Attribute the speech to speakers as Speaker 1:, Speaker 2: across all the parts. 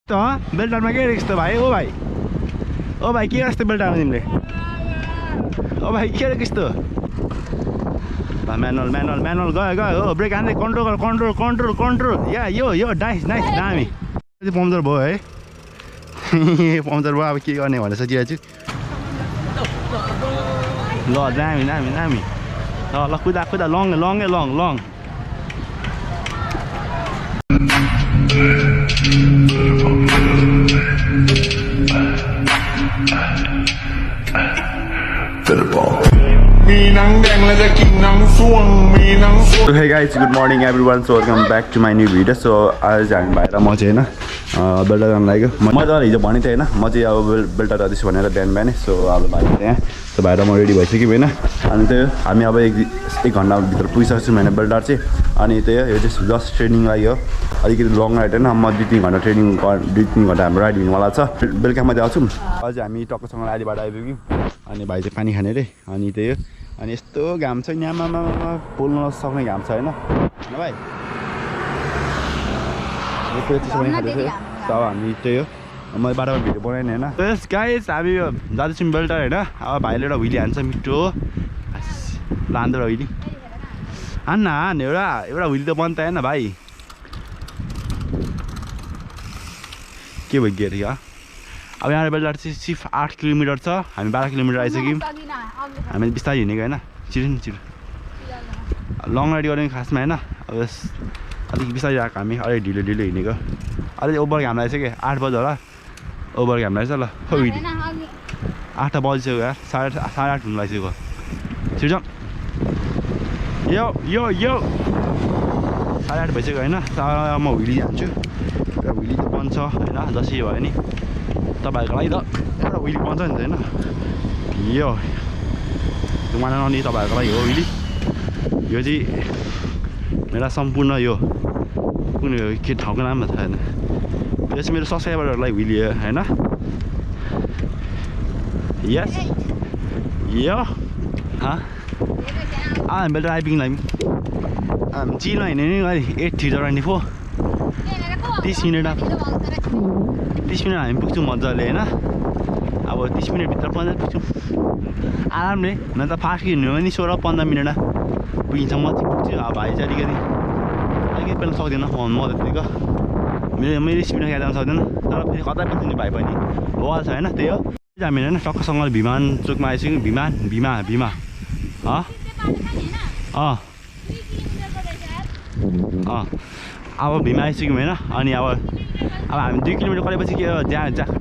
Speaker 1: त बेल्टारमा के रहेछ त भाइ ओ भाइ के रहेछ त बेल्टारमा तिमीले ओ भाइ के रहेछ त म्यानुअल गयो हो ब्रेक हान्दै कन्ट्रोल या यो नाइस दामी पम्चर भयो है पम्चर भयो अब के गर्ने भनेर सोचिरहेको छु ल दामी ल कुदा long
Speaker 2: Hey guys, good morning everyone. So welcome back to my new video. So आज हामी भाइ र म चाहिँ हैन बेल्टार गर्न लाग्यो म त हिजो भने थिएँ हैन म चाहिँ अब बेल्टार जाँदैछु भनेर बिहान सो अब भाइ त्यहाँ सो भाइ र म रेडी भइसक्यो हैन अनि त्यही हामी अब एक घण्टा भित्र पुगिसक्छौँ हैन बेल्टार चाहिँ अनि त्यही यो चाहिँ जस्ट ट्रेनिङ लागि हो अलिकति लङ राइड हैन म 2-3 घण्टा ट्रेनिङ 2-3 घण्टा हाम्रो राइड हुनेवाला छ बेलुकामा चाहिँ आउँछौँ अझै हामी टक्कसँग आलीबाट आइपुग्यौँ अनि भाइ चाहिँ पानी खाने रे अनि त्यही हो अनि यस्तो घाम छ यहाँमा पोल्न नसक्ने घाम छ हैन भाइ तब हामी त्यही हो मैले बाटोमा भिडियो बनाएन हैन यस गाइस हामी जाँदैछौँ बेल्टार हैन अब भाइले एउटा हुइली हान्छ मिठो लाँदो हुइली हान्न एउटा हुइली त बन्द हैन भाइ के भयो गेर यहाँ अब यहाँ बेल्टार चाहिँ सिर्फ 8 किलोमिटर छ हामी 12 किलोमिटर आइसक्यौँ हामी बिस्तारै हिँडेको हैन छिटो लङ राइड गर्ने खासमा हैन अब अलिक बिस्तारै आएको हामी अलिक ढिलो हिँडेको अलिक ओभर घाम लाग्छ 8 बजे होला ओभर घाम लाग्छ ल 8 बजिसक्यो यार 8:30 हुनु लागिसक्यो छिटो यो 8:30 भइसक्यो हैन म हुइली हान्छु र हुइली त बन्छ हैन जसै भयो नि तपाईहरुको लागि त एउटा हुइली बन्छ नि हैन यो तुम्हारा ननी तपाईहरुको लागि हो हुइली यो चाहिँ मेरा सम्पूर्ण यो कुन के ठाउँको नाम थाहा छैन यो चाहिँ मेरो सब्सक्राइबरहरुलाई हुइली हो हैन यस यो हामी बेल्टार आइपुग्यौँ हामी चिलमा हिँड्ने नि अहिले 8:24 30 मिनट हामी पुग्छौँ मजाले हैन अब 30 मिनटभित्र पुग्छौँ आरामले न त फास्ट हिँड्नु भने 16-15 मिनटमा पुगिन्छ म चाहिँ पुग्छु अब भाइ चाहिँ अलिकति पेल्न सक्दैन म त त्यतिको मेरो स्पिडमा क्या जान सक्दैन तर फेरि कतै पुग्ने भाइ पनि भइहाल्छ हैन त्यही हो हामी हैन टक्कसँग विमान चोकमा आइसक्यौँ भीमा अब भीमा आइसक्यौँ हैन अनि अब हामी 2 किलोमिटर गरेपछि के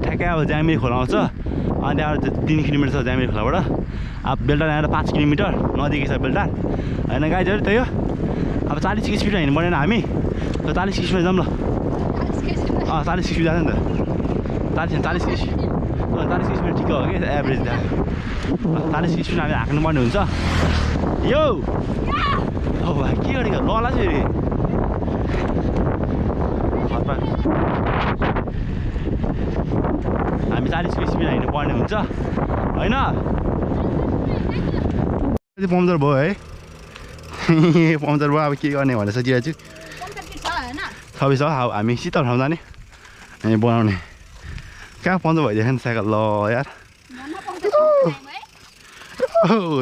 Speaker 2: ठ्याक्कै अब ज्यामिरी खोला आउँछ अनि त्यहाँबाट 3 किलोमिटर छ ज्यामिरी खोलाबाट अब बेल्टार आएर 5 किलोमिटर नजिकै छ बेल्टार हैन गाइजहरु त्यही हो अब 40 स्पिडमा हिँड्नु पर्दैन हामी 40 स्पिडमा जाऊँ ल 40 स्पिड जान्छ नि त 40 स्पिड ठिक हो कि एभरेज 40 स्पिडमा हामी हाँक्नु पर्ने हुन्छ यो ओ भाइ के गरेको लला चाहिँ फेरि हामी 40 स्पिडमा हिँड्नु पर्ने हुन्छ हैन पम्चर भयो है पम्चर भयो अब के गर्ने भनेर सोचिरहेको छु सबै छ अब हामी शीतल ठाउँ जाने हामी बनाउने कहाँ पम्चर भइदिएको नि साइकल ल यार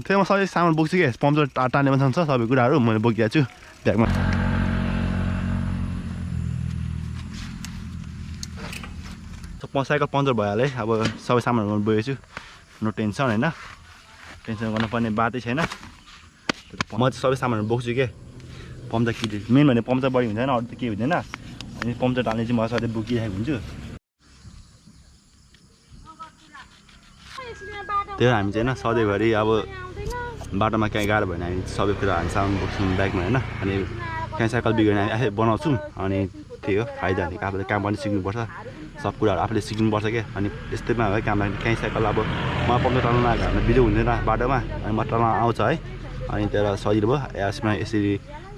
Speaker 2: त्यहाँ म सबै सामान बोक्छु कि पम्चर टाल्ने मान्छे छ सबै कुराहरू मैले बोकिरहेको छु ब्यागमा साइकल पम्चर भइहाल्यो है अब सबै सामानहरू बोकेको छु नो टेन्सन हैन टेन्सन गर्नुपर्ने बातै छैन म चाहिँ सबै सामानहरू बोक्छु के पम्चर किट मेन भने पम्चर बढी हुँदैन अरू त केही हुँदैन अनि पम्चर टाल्ने चाहिँ म सधैँ बोकिरहेको हुन्छु त्यही हामी चाहिँ हैन सधैँभरि अब बाटोमा कहीँ गाह्रो भएन हामी सबै कुरा हामी सामान बोक्छौँ ब्यागमा हैन अनि कहीँ साइकल बिग्रियो भने आफै बनाउँछौँ अनि त्यही हो फाइदा भनेको आफूले काम पनि सिक्नुपर्छ सब कुराहरू आफूले सिक्नुपर्छ क्या अनि यस्तैमा है काम लाग्ने कहीँ साइकल अब म पम्चर टाल्न आएको हामीलाई बिजो हुँदैन बाटोमा अनि म टाल्न आउँछ है अनि त्यहाँ सजिलो भयो यसमा यसरी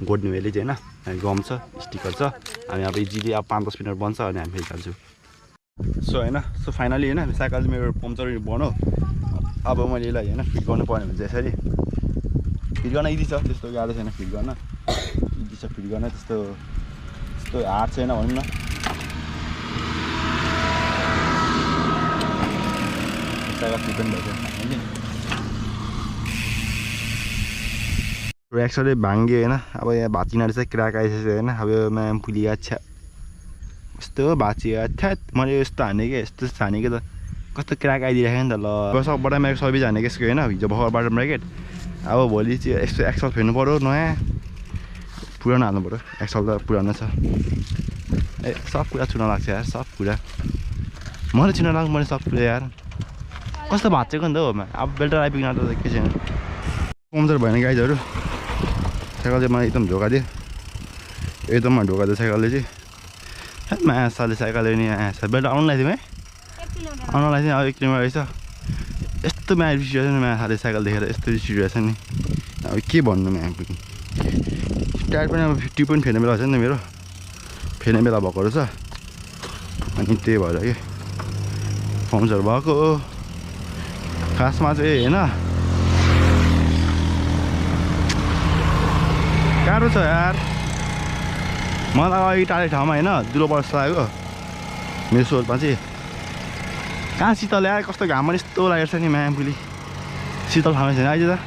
Speaker 2: गोड्ने वेले चाहिँ हैन गम छ स्टिकर छ हामी अब इजिली अब 5-10 मिनट बन्छ अनि हामी फेरि जान्छौँ सो हैन सो फाइनली हैन साइकल चाहिँ मेरो पम्चर बन्यो अब मैले यसलाई हैन फिट गर्नु पर्ने हुन्छ यसरी फिट गर्न इजी छ त्यस्तो गाह्रो छैन फिट गर्न इजी छ फिट गर्न त्यस्तो हार्ड छैन भनौँ न कति पनि भइसक्यो एक्सले भाङ्ग्यो होइन अब यहाँ भात किनार चाहिँ क्र्याक आइसक्यो होइन अब यो म्याम पुलिया छ्या यस्तो भाँचिया थ्यात मैले यस्तो हानेको यस्तो हानेको त कस्तो क्र्याक आइदिरहेको नि त ल सबबाट मेरो सर्भिस हानेको यसको होइन हिजो भर्खरबाट ब्रेकेट अब भोलि चाहिँ यस्तो एक्सल फेर्नु पऱ्यो नयाँ पुरानो हाल्नु पऱ्यो एक्सल त पुरानो छ ए सब कुरा चुन लाग्छ यार सब कुरा मलाई चुन लाग्छ मैले सब कुरा यार कस्तो भाँचेको नि त हो अब बेल्टर आइपुग्न त के छैन पम्चर भएन गाइजहरू साइकल चाहिँ मलाई एकदम धोका दियो एकदम धोका दियो साइकलले चाहिँ मासाले साइकलले नि बेल्टर आउनु लाग्थ्यो है आउनु लाग्थ्यो अब 1 किलोमिटर रहेछ यस्तो म्या रिस रहेछ नि मासाले साइकल देखेर यस्तो रिस रहेछ नि अब के भन्नु म्या टायर पनि अब 50 पनि फेर्ने बेला छ नि त मेरो फेर्ने बेला भएको रहेछ अनि त्यही भएर के पम्चर भएको खासमा चाहिँ होइन गाह्रो छ यार मलाई अघि टाढे ठाउँमा होइन दुलो वर्ष आएको मेरो सोलमा चाहिँ कहाँ शीतल यार कस्तो घाममा यस्तो लागेको छ नि म्याम पुली शीतल ठाउँमा छैन अहिले त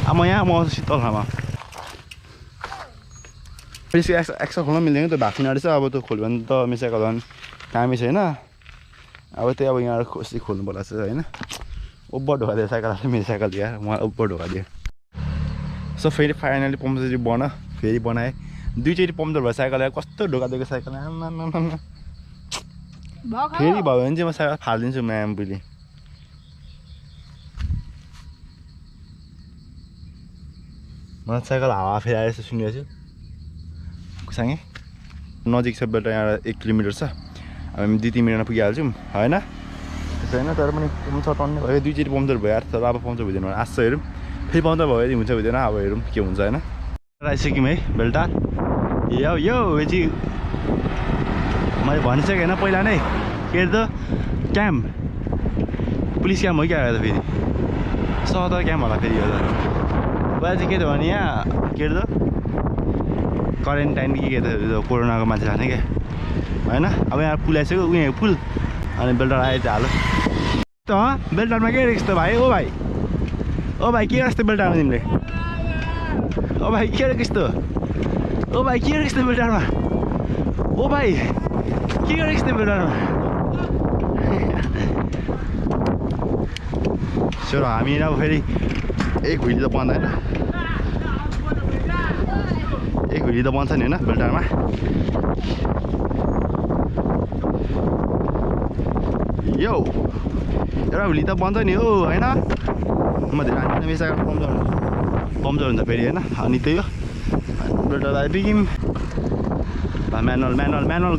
Speaker 2: अब म यहाँ म शीतल ठाउँमा एक्स्ट्रा खोल्न मिल्दैन त भाग रहेछ अब त्यो खोल्यो भने त मिसाएको झन् कामै छैन अब त्यही अब यहाँ कसरी खोल्नु पर्ला छ होइन ओभर ढोका दियो साइकल मेरो साइकल दियो यार मलाई ओभर ढोका दियो सो फेरि फाइनली पम्चर चाहिँ फेरि बनाएँ दुईचोटि पम्चर भयो साइकल यार कस्तो ढोका दिएको साइकल फेरि भयो भने चाहिँ म साइकल फालिदिन्छु म्याम बुली मलाई साइकल हावा फेरि आएर सुनिरहेको छु सँगै नजिक छ बेल्टा यहाँ 1 किलोमिटर छ अब हामी 2-3 मिनटमा पुगिहाल्छौँ होइन त्यसो होइन तर पनि पम्चर टन्ने भयो दुईचोटि पम्चर भयो यार तर अब पम्चर हुँदैन आशा हेरौँ फेरि पम्चर भयो हुन्छ हुँदैन अब हेरौँ के हुन्छ होइन आइसक्यौँ है बेल्टा यो चाहिँ मैले भनिसकेँ होइन पहिला नै के अरे त क्याम्प पुलिस क्याम्प हो क्या त फेरि सदर क्याम्प होला फेरि यो त पहिला चाहिँ के त भने यहाँ के अरे त क्वारेन्टाइन के त कोरोनाको मान्छे हाने क्या होइन अब यहाँ पुल आइसक्यो उयो पुल अनि बेल्टार आयो त्यो हालो त बेल्टारमा के रहेछ त भाइ ओ भाइ के रहेछ त बेल्टारमा तिमीले ओ भाइ के रहेछ त ओ भाइ के रहेछ त बेल्टारमा ओ भाइ के रहेछ त बेल्टारमा सो हामी अब फेरि एक हुइली त बन्दैन एक हुइली त बन्छ नि होइन बेल्टारमा यो एउटा हुली त बन्छ नि हो होइन म धेरै मिसाएर पम्चर हुन्छ फेरि होइन अनि त्यही हो बेल्टर आइपुग्यौँ म्यानुअल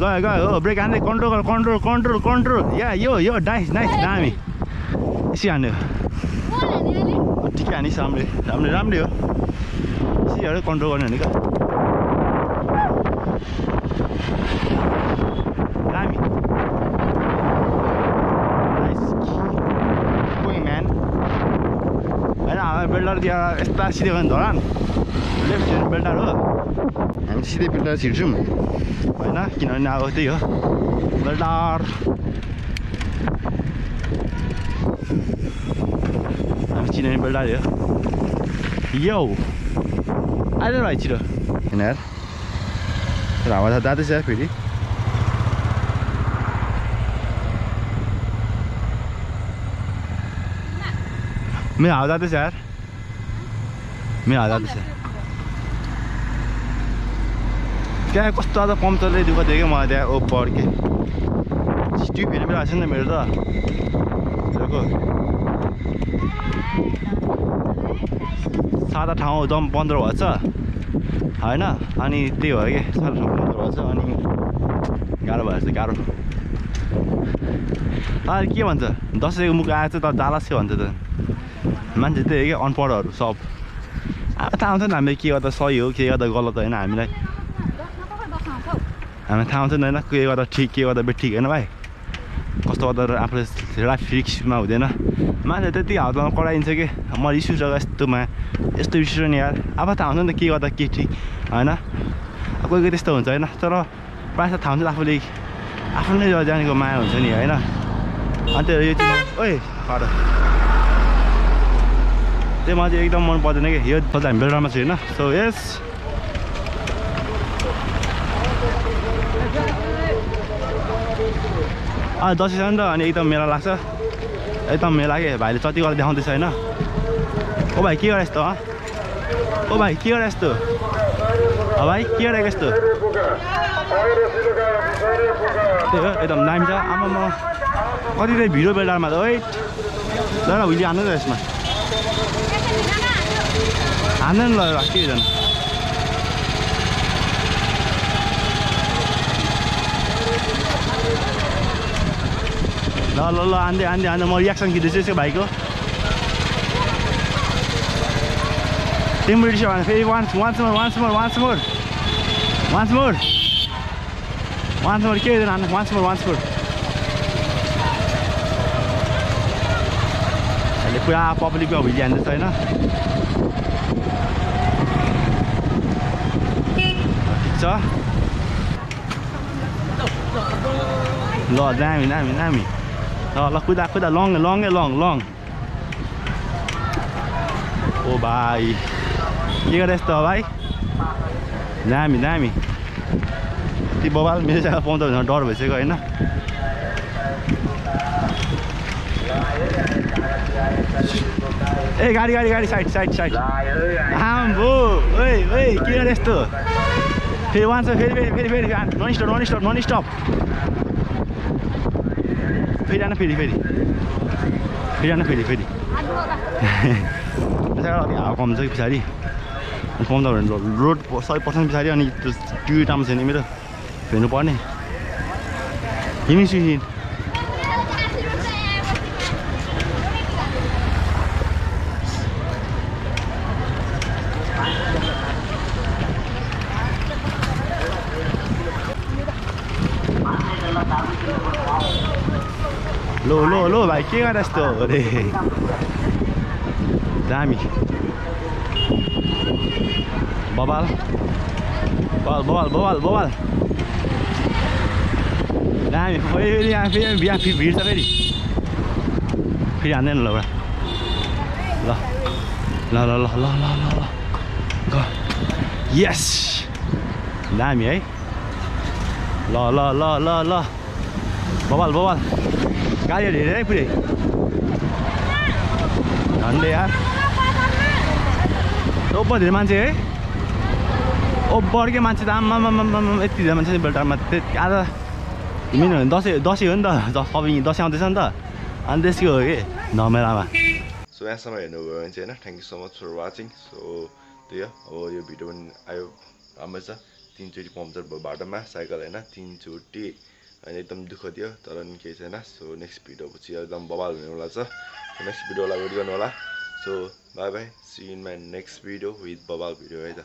Speaker 2: गयो हो ब्रेक हान्दै कन्ट्रोल या यो नाइस दामी यसरी हान्यो ठिकै हानिस् राम्रै हो यसरी कन्ट्रोल गर्ने भनेको दामी बेल्टार त्यहाँ यस्ता सिधै भयो नि धरान लेफ्ट साइड बेल्टार हो हामी सिधै बेल्टार छिर्छौँ होइन किनभने अब त्यही हो बेल्टार हामी चिनाउने बेल्टार हो यो आइज भाइ छिटो होइन यार तर हावा त जाँदैछ यार फेरि मेरो हावा जाँदैछ यार मेरो हावा जाँदैछ त्यहाँ कस्तो आज पम्चरले दुःख दियो क्या मलाई त्यहाँ ओपर के ट्युब फेर्ने बेला छैन मेरो त सादा ठाउँ जम 15 भएछ होइन अनि त्यही भयो कि सादा ठाउँ 15 भएछ अनि गाह्रो भएछ गाह्रो के भन्छ 10 मुख आएछ त जालास के भन्छ त मान्छे त्यही हो क्या अनपढहरू सब अब थाहा हुन्छ नि हामीले के गर्दा सही हो के गर्दा गलत होइन हामीलाई थाहा हुन्छ नि होइन के गर्दा ठिक के गर्दा बेठिक होइन भाइ कस्तो गर्दा आफूले लाइफ रिक्समा हुँदैन मान्छे त्यति हातमा कराइन्छ कि म रिस उठेको यस्तोमा यस्तो रिस नि यार अब थाहा हुन्छ नि त के गर्दा के ठिक होइन
Speaker 1: कोही कोही त्यस्तो हुन्छ होइन तर प्रायः थाहा हुन्छ आफूले आफ्नै जानेको माया हुन्छ नि होइन अनि त्यो यो चाहिँ ओइ हट त्यो मलाई चाहिँ एकदम मन पर्दैन कि यो सबै हामी बेलटारमा छु होइन सो यस दसैँ छ नि त अनि एकदम मेला लाग्छ एकदम मेला के भाइले जति गरेर देखाउँदैछ होइन ओ भाइ के गरे यस्तो ओ भाइ के गरे यस्तो भाइ के गरेको यस्तो त्यही हो एकदम दामी छ आमामा कति चाहिँ भिडियो बेलटारमा त ओइ ल भुइँले हान्नु त यसमा हान्दैन ल के झन् ल ल ल आन्दै आन्दै आन्दै म रियाक्सन खिच्दैछु यसो भाइको तिम्रो रिक्सा फेरि वान्स मोर के हुँदैन हान्नु वान्स मोर अहिले पुरा पब्लिकमा भुइँले हान्दैछ होइन ठिक छ ल दामी ल कुदा लङ ओ भाइ के गरे यस्तो हो भाइ दामी ती बबाल मेरो जग्गा पाउँदा भने डर भइसक्यो होइन ए गाडी साइड आम्बो ओइ के गरे यस्तो फेरि वान्छ फेरि नन स्टप फेरि आन फेरि हावा कम छ कि पछाडि पाउँदा भने रोड 100% पछाडि अनि त्यो टिभी टाइम छैन मेरो हेर्नु पर्ने हिँड्नु लो भाइ के गरे यस्तो अरे दामी बबाल दामी फेरि यहाँ भिड छ फेरि हान्दैन ल यस दामी है ल बबाल गाडीहरू हेरेर है पुरै झन्डै यार ओभर धेरै मान्छे है ओभरकै मान्छे त आम्मा यति धेरै मान्छे बेलटारमा आज मिन दसैँ हो नि त सबै दसैँ आउँदैछ नि त अनि त्यसको हो कि नमेलामा
Speaker 2: सो यहाँसम्म हेर्नुभयो भने चाहिँ होइन thank you so much for watching so त्यही हो अब यो भिडियो पनि आयो राम्रो छ 3 चोटि पम्पचर भयो बाटोमा साइकल होइन 3 चोटि होइन एकदम दुःख दियो तर नि केही छैन सो नेक्स्ट भिडियो पछि एकदम बवाल हुनेवाला छ नेक्स्ट भिडियोलाई वेट गर्नु होला so bye see in my next video with बवाल भिडियो है त